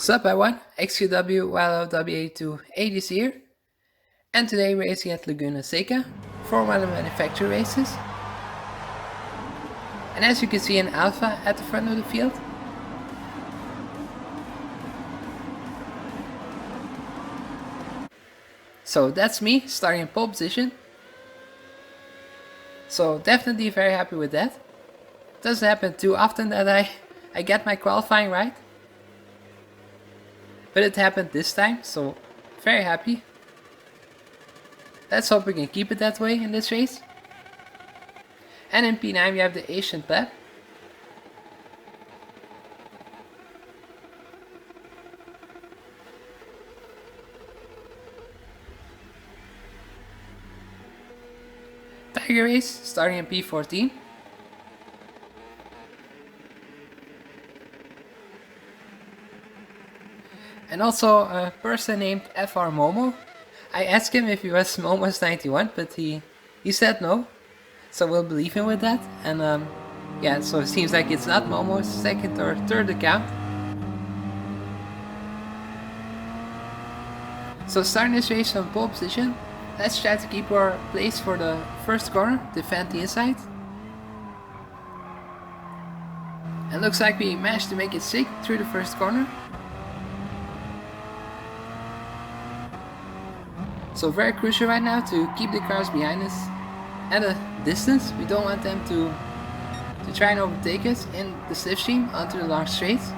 Sup everyone, XQW YLOWA280 here, and today we're racing at Laguna Seca, Formula manufacturer races. And as you can see, an Alpha at the front of the field. So that's me, starting in pole position. So definitely very happy with that. Doesn't happen too often that I get my qualifying right. But it happened this time, so very happy. Let's hope we can keep it that way in this race. And in P9 we have the Asian lap. Tiger race starting in P14. And also a person named FR Momo. I asked him if he was Momo's 91, but he said no. So we'll believe him with that. And yeah, so it seems like it's not Momo's second or third account. So starting this race from pole position, let's try to keep our place for the first corner, defend the inside. And looks like we managed to make it sick through the first corner. So very crucial right now to keep the cars behind us at a distance. We don't want them to try and overtake us in the slipstream onto the long straights.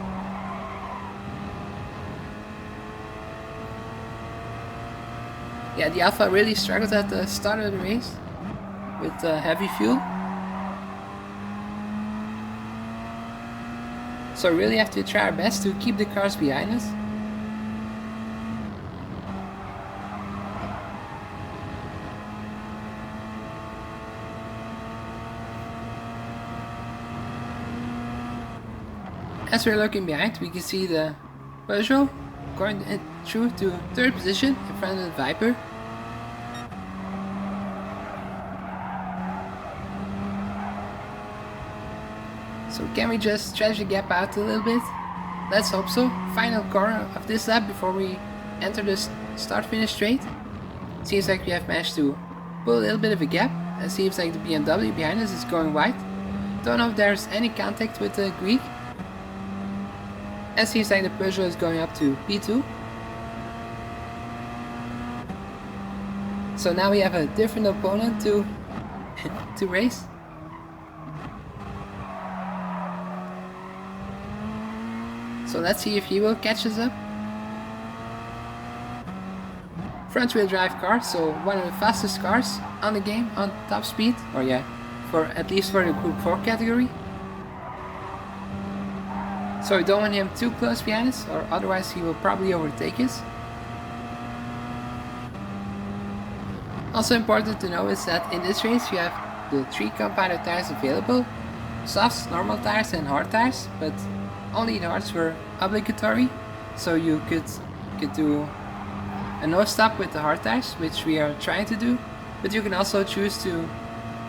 Yeah, the Alpha really struggled at the start of the race with heavy fuel. So we really have to try our best to keep the cars behind us. As we're looking behind, we can see the Peugeot going through to third position in front of the Viper. So can we just stretch the gap out a little bit? Let's hope so. Final corner of this lap before we enter the start-finish straight. Seems like we have managed to pull a little bit of a gap. It seems like the BMW behind us is going wide. Don't know if there's any contact with the Greek. It seems like the Peugeot is going up to P2. So now we have a different opponent to race. So let's see if he will catch us up. Front wheel drive car, so one of the fastest cars on the game on top speed. Or yeah, for at least for the Gr.4 category. So we don't want him too close behind us, or otherwise he will probably overtake us. Also important to know is that in this race we have the 3 compounded tires available. Softs, normal tires and hard tires, but only the hards were obligatory. So you could do a no stop with the hard tires, which we are trying to do. But you can also choose to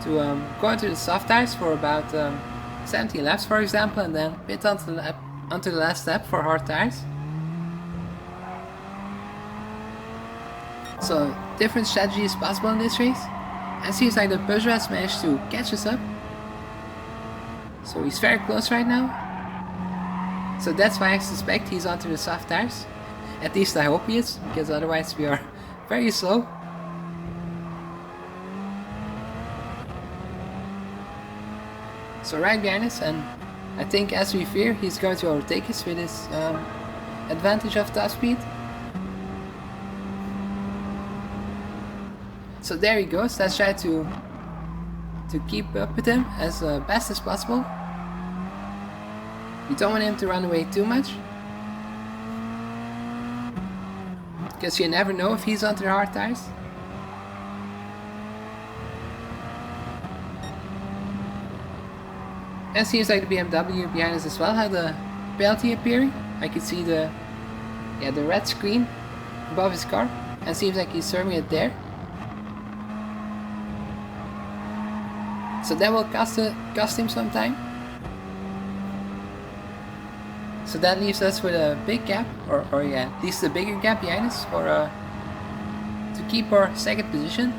go into the soft tires for about 17 laps for example, and then pit onto the last lap for hard tires. So different strategy is possible in this race. And it seems like the Peugeot has managed to catch us up. So he's very close right now. So that's why I suspect he's onto the soft tires. At least I hope he is, because otherwise we are very slow. So right behind us, and I think as we fear he's going to overtake us with his advantage of top speed. So there he goes. Let's try to keep up with him as best as possible. We don't want him to run away too much, because you never know if he's onto the hard tires. And it seems like the BMW behind us as well had a penalty appearing. I could see the red screen above his car, and it seems like he's serving it there. So that will cost him some time. So So that leaves us with a big gap, or yeah, at least a bigger gap behind us for to keep our second position.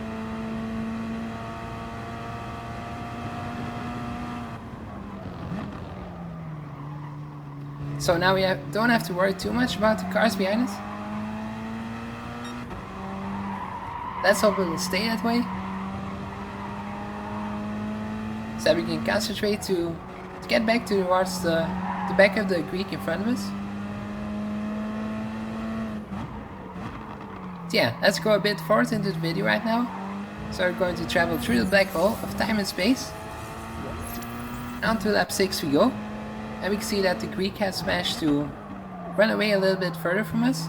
So now we don't have to worry too much about the cars behind us. Let's hope it will stay that way, so that we can concentrate to get back towards the back of the Greek in front of us. So yeah, let's go a bit forward into the video right now. So we're going to travel through the black hole of time and space. On to lap 6 we go. And we can see that the Greek has managed to run away a little bit further from us.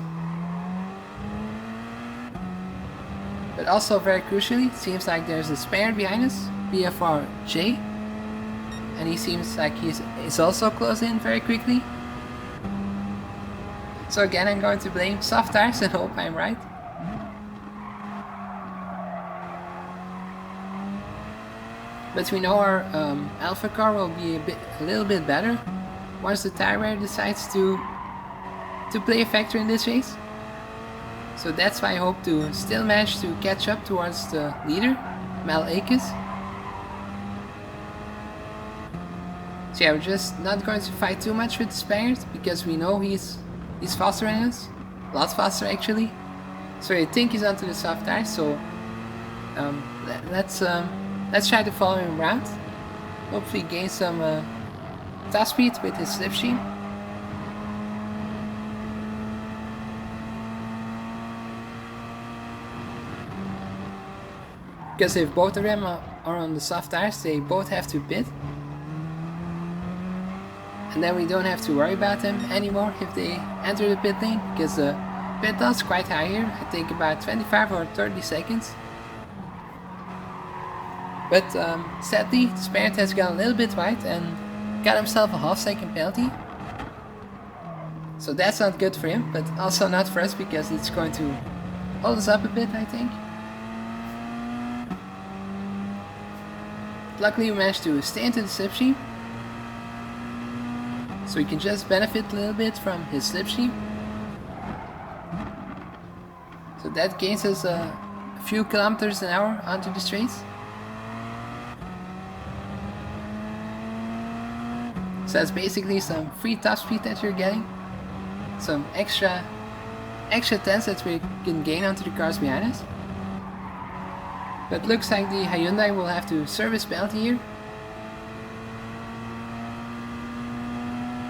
But also very crucially, it seems like there's a Spaniard behind us, Gr.4, and he seems like he's also close in very quickly. So again, I'm going to blame soft tires and hope I'm right. But we know our Alpha car will be a little bit better once the tire wear decides to play a factor in this race. So that's why I hope to still manage to catch up towards the leader, Mel Akis. So yeah, we're just not going to fight too much with the Spaniard because we know he's faster than us, a lot faster actually. So I think he's onto the soft tires. So let's try to follow him around. Hopefully gain some top speed with his slipstream. Because if both of them are on the soft tires, they both have to pit. And then we don't have to worry about them anymore if they enter the pit lane, because the pit stop's quite high here, I think about 25 or 30 seconds. But sadly, the Spaniard has gone a little bit wide and got himself a half-second penalty. So that's not good for him, but also not for us because it's going to hold us up a bit, I think. Luckily we managed to stay into the slipstream, so we can just benefit a little bit from his slipstream. So that gains us a few kilometers an hour onto the straights. So that's basically some free top speed that you're getting. Some extra tense that we can gain onto the cars behind us. But looks like the Hyundai will have to service penalty here.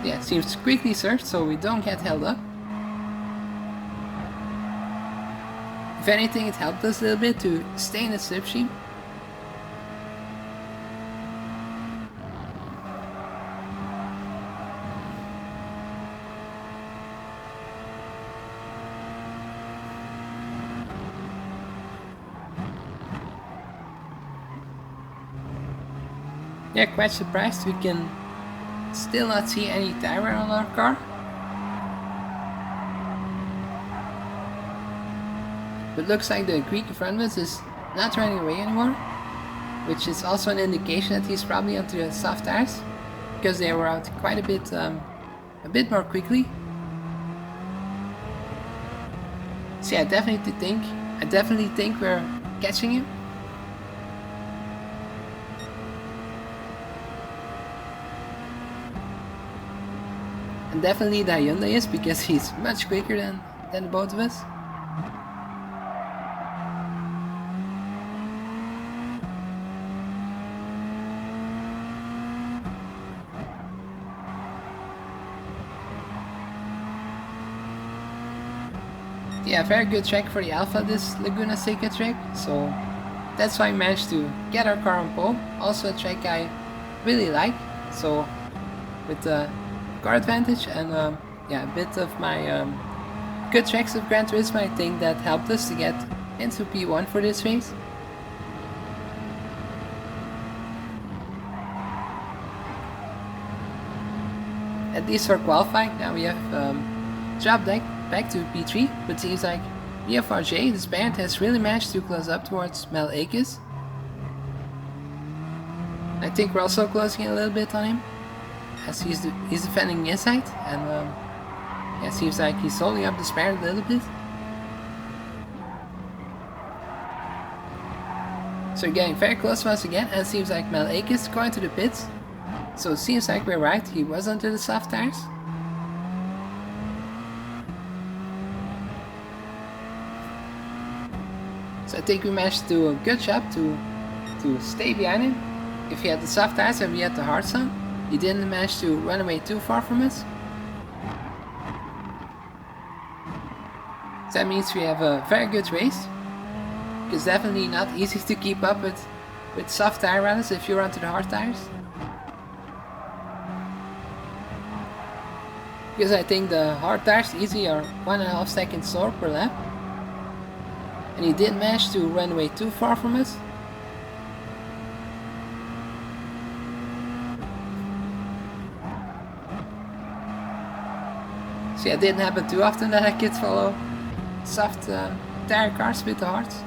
Yeah, it seems quickly served, so we don't get held up. If anything, it helped us a little bit to stay in the slipstream. Yeah, quite surprised we can still not see any tire wear on our car. But looks like the Greek in front of us is not running away anymore, which is also an indication that he's probably onto the soft tires, because they were out quite a bit more quickly. So yeah, I definitely think we're catching him. And definitely the Hyundai is, because he's much quicker than the both of us. Yeah, very good track for the Alpha, this Laguna Seca track, so that's why I managed to get our car on pole. Also a track I really like, so with the car advantage and yeah, a bit of my good tracks of Gran Turismo, I think that helped us to get into P1 for this race. At least for qualifying, now we have dropped back to P3, but seems like Gr.4, this band, has really managed to close up towards Mel Akis. I think we're also closing in a little bit on him. as he's defending inside, and yeah, seems like he's holding up the spare a little bit. So we're getting very close once again, and it seems like Malek is going to the pits. So it seems like we're right, he was under the soft tires. So I think we managed to do a good job to stay behind him. If he had the soft tires and we had the hards on, he didn't manage to run away too far from us. So that means we have a very good race. It's definitely not easy to keep up with soft tire runners if you're onto the hard tires. Because I think the hard tires easily are 1.5 seconds slower per lap. And he didn't manage to run away too far from us. So yeah, it didn't happen too often that I could follow soft tire cars with the hards.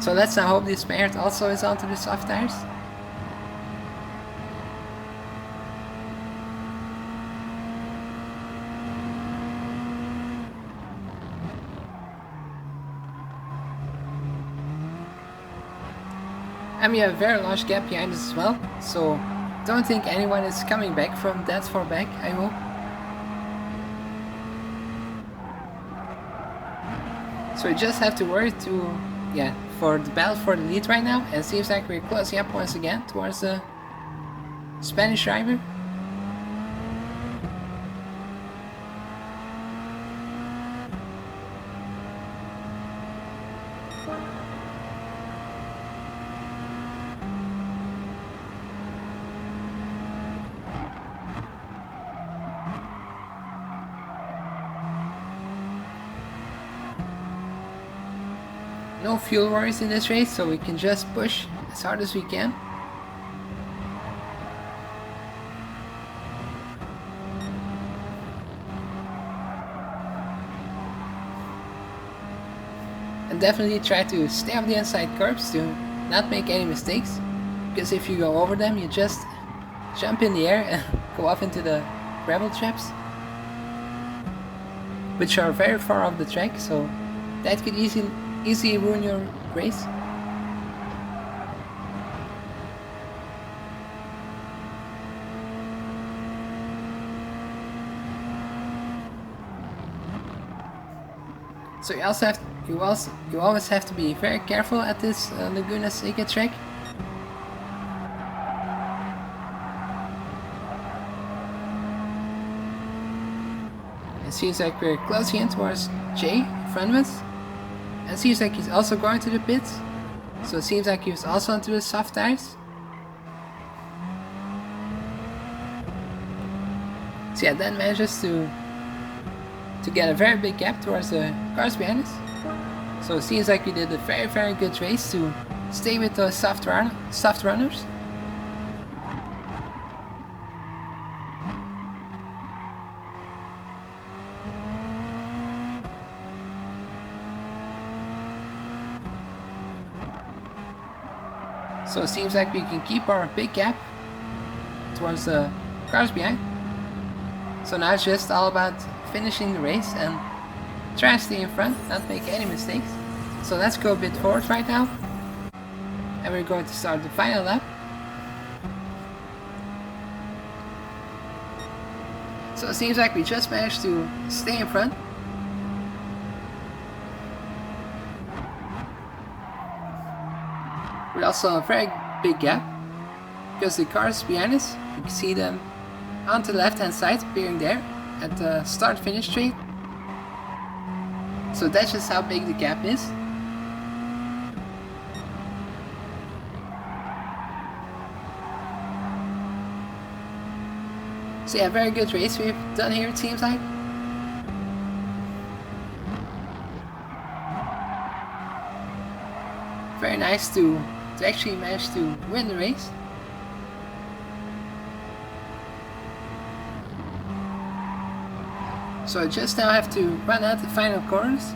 So let's now hope this Bayard also is onto the soft tires. And we have a very large gap behind us as well, so don't think anyone is coming back from that far back, I hope. So we just have to worry for the battle for the lead right now, and it seems like we're closing up once again towards the Spanish driver. No fuel worries in this race, so we can just push as hard as we can. And definitely try to stay on the inside curbs to not make any mistakes, because if you go over them you just jump in the air and go off into the gravel traps, which are very far off the track, so that could easily ruin your race. So you always have to be very careful at this Laguna Seca track. It seems like we're closing in towards Jay in front of us. And it seems like he's also going to the pits. So it seems like he was also onto the soft tires. So yeah, that manages to get a very big gap towards the cars behind us. So it seems like we did a very good race to stay with the soft runners. So it seems like we can keep our big gap towards the cars behind. So now it's just all about finishing the race and try to stay in front, not make any mistakes. So let's go a bit forward right now. And we're going to start the final lap. So it seems like we just managed to stay in front. With also a very big gap, because the cars behind us, you can see them on the left hand side appearing there at the start finish straight. So that's just how big the gap is. So yeah, very good race we've done here, it seems like. Very nice to actually manage to win the race. So I just now have to run out the final corners.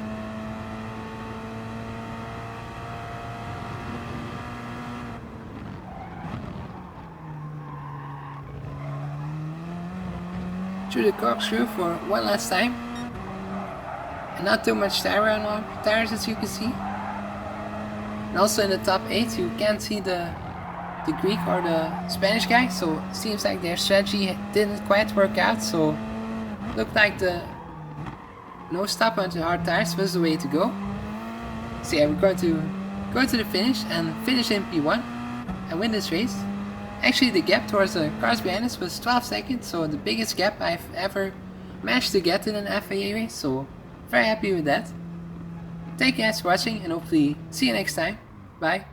through the corkscrew for one last time. And not too much tire wear on our tires, as you can see. And also in the top 8 you can't see the Greek or the Spanish guy, so it seems like their strategy didn't quite work out, so looked like the no stop onto hard tires was the way to go. So yeah, we're going to go to the finish and finish in P1 and win this race. Actually the gap towards the cars behind us was 12 seconds, so the biggest gap I've ever managed to get in an FIA race, so very happy with that. Thank you guys for watching and hopefully see you next time. Bye.